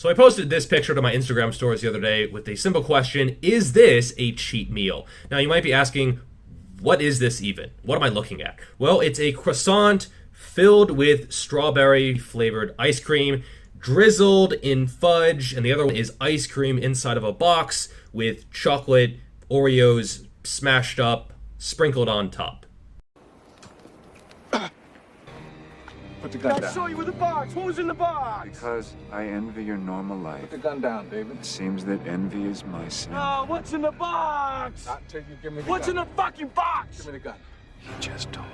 So I posted this picture to my Instagram stories the other day with a simple question: is this a cheat meal? Now you might be asking, what is this even? What am I looking at? Well, it's a croissant filled with strawberry flavored ice cream, drizzled in fudge, and the other one is ice cream inside of a box with chocolate Oreos smashed up, sprinkled on top. Put the gun down. I saw you with the box. What was in the box? Because I envy your normal life. Put the gun down, David. It seems that envy is my sin. Oh, what's in the box? Not till you give me the What's gun. in the fucking box? Give me the gun. He just told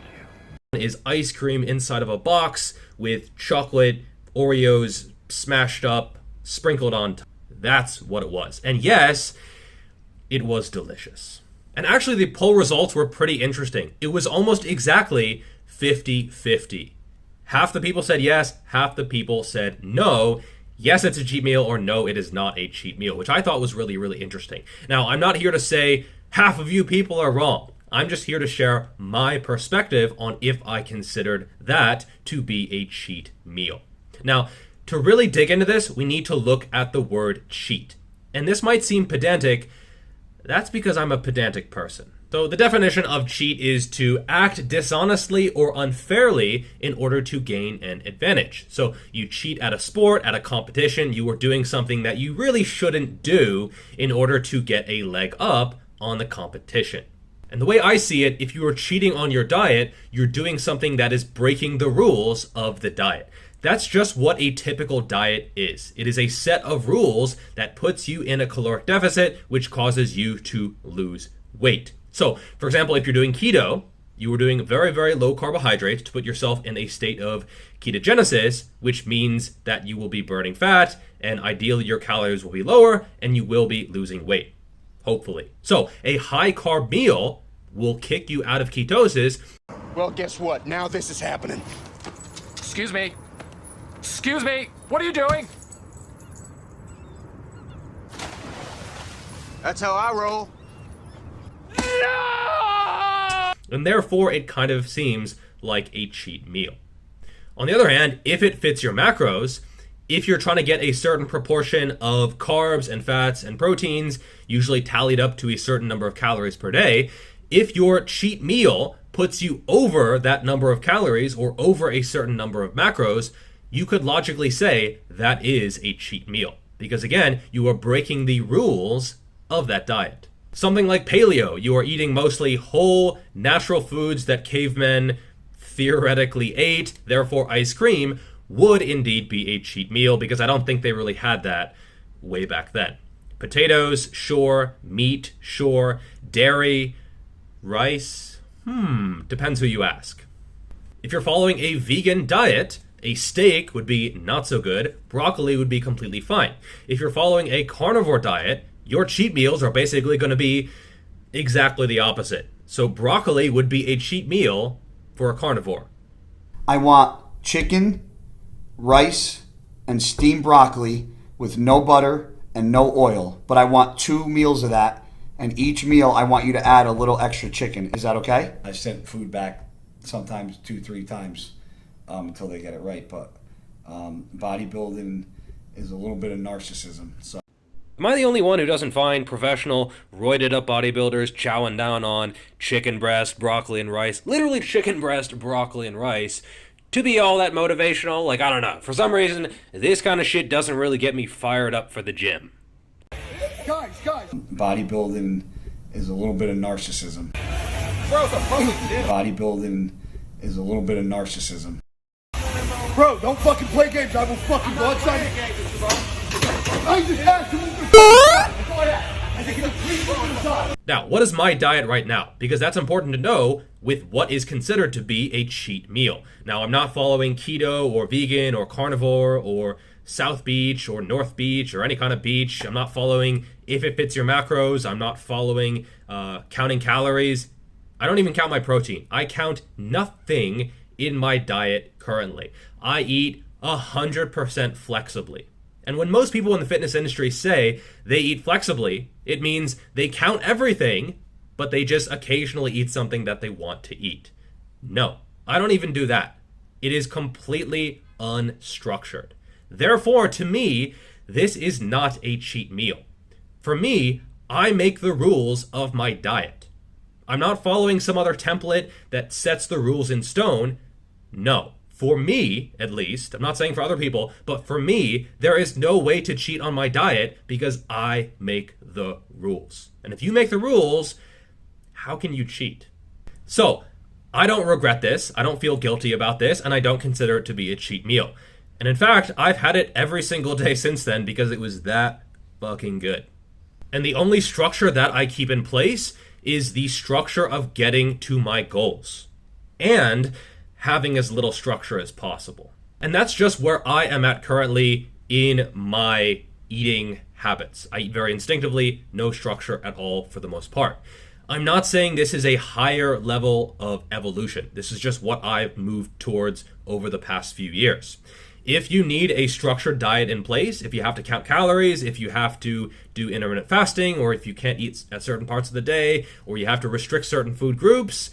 you. Is ice cream inside of a box with chocolate Oreos smashed up, sprinkled on top. That's what it was. And yes, it was delicious. And actually the poll results were pretty interesting. It was almost exactly 50-50. Half the people said yes, half the people said no. Yes, it's a cheat meal, or no, it is not a cheat meal, which I thought was really, really interesting. Now, I'm not here to say half of you people are wrong. I'm just here to share my perspective on if I considered that to be a cheat meal. Now, to really dig into this, we need to look at the word cheat. And this might seem pedantic. That's because I'm a pedantic person. So the definition of cheat is to act dishonestly or unfairly in order to gain an advantage. So you cheat at a sport, at a competition, you are doing something that you really shouldn't do in order to get a leg up on the competition. And the way I see it, if you are cheating on your diet, you're doing something that is breaking the rules of the diet. That's just what a typical diet is. It is a set of rules that puts you in a caloric deficit, which causes you to lose weight. So, for example, if you're doing keto, you are doing very, very low carbohydrates to put yourself in a state of ketogenesis, which means that you will be burning fat, and ideally your calories will be lower, and you will be losing weight, hopefully. So, a high carb meal will kick you out of ketosis. Well, guess what? Now this is happening. Excuse me. Excuse me. What are you doing? That's how I roll. And therefore, it kind of seems like a cheat meal. On the other hand, if it fits your macros, if you're trying to get a certain proportion of carbs and fats and proteins, usually tallied up to a certain number of calories per day, if your cheat meal puts you over that number of calories or over a certain number of macros, you could logically say that is a cheat meal. Because again, you are breaking the rules of that diet. Something like paleo, you are eating mostly whole, natural foods that cavemen theoretically ate, therefore ice cream would indeed be a cheat meal, because I don't think they really had that way back then. Potatoes, sure. Meat, sure. Dairy, rice, depends who you ask. If you're following a vegan diet, a steak would be not so good, broccoli would be completely fine. If you're following a carnivore diet, your cheat meals are basically going to be exactly the opposite. So broccoli would be a cheat meal for a carnivore. I want chicken, rice, and steamed broccoli with no butter and no oil. But I want 2 meals of that, and each meal I want you to add a little extra chicken. Is that okay? I sent food back sometimes 2-3 times until they get it right. But bodybuilding is a little bit of narcissism. So. Am I the only one who doesn't find professional, roided up bodybuilders chowing down on chicken breast, broccoli, and rice, literally chicken breast, broccoli, and rice, to be all that motivational? Like, I don't know. For some reason, this kind of shit doesn't really get me fired up for the gym. Guys. Bodybuilding is a little bit of narcissism. Bro, the fucking dip. Bodybuilding is a little bit of narcissism. Bro, don't fucking play games. I will fucking blood sign it. I just asked him. Now, what is my diet right now? Because that's important to know with what is considered to be a cheat meal. Now, I'm not following keto or vegan or carnivore or South Beach or North Beach or any kind of beach. I'm not following if it fits your macros. I'm not following counting calories. I don't even count my protein. I count nothing in my diet currently. I eat 100% flexibly. And when most people in the fitness industry say they eat flexibly, it means they count everything, but they just occasionally eat something that they want to eat. No, I don't even do that. It is completely unstructured. Therefore, to me, this is not a cheat meal. For me, I make the rules of my diet. I'm not following some other template that sets the rules in stone. No. For me, at least, I'm not saying for other people, but for me, there is no way to cheat on my diet because I make the rules. And if you make the rules, how can you cheat? So, I don't regret this, I don't feel guilty about this, and I don't consider it to be a cheat meal. And in fact, I've had it every single day since then because it was that fucking good. And the only structure that I keep in place is the structure of getting to my goals. And having as little structure as possible. And that's just where I am at currently in my eating habits. I eat very instinctively, no structure at all for the most part. I'm not saying this is a higher level of evolution. This is just what I've moved towards over the past few years. If you need a structured diet in place, if you have to count calories, if you have to do intermittent fasting, or if you can't eat at certain parts of the day, or you have to restrict certain food groups,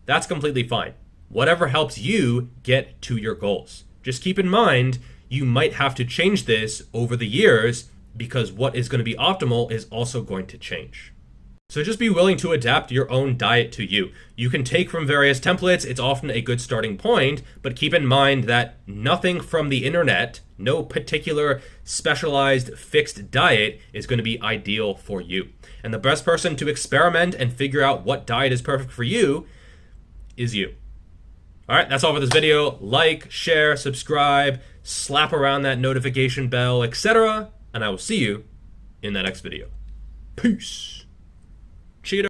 that's completely fine. Whatever helps you get to your goals. Just keep in mind, you might have to change this over the years because what is going to be optimal is also going to change. So just be willing to adapt your own diet to you. You can take from various templates, it's often a good starting point, but keep in mind that nothing from the internet, no particular specialized fixed diet is going to be ideal for you. And the best person to experiment and figure out what diet is perfect for you is you. All right, that's all for this video. Like, share, subscribe, slap around that notification bell, etc. And I will see you in the next video. Peace. Cheater.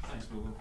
Thanks, boo-boo.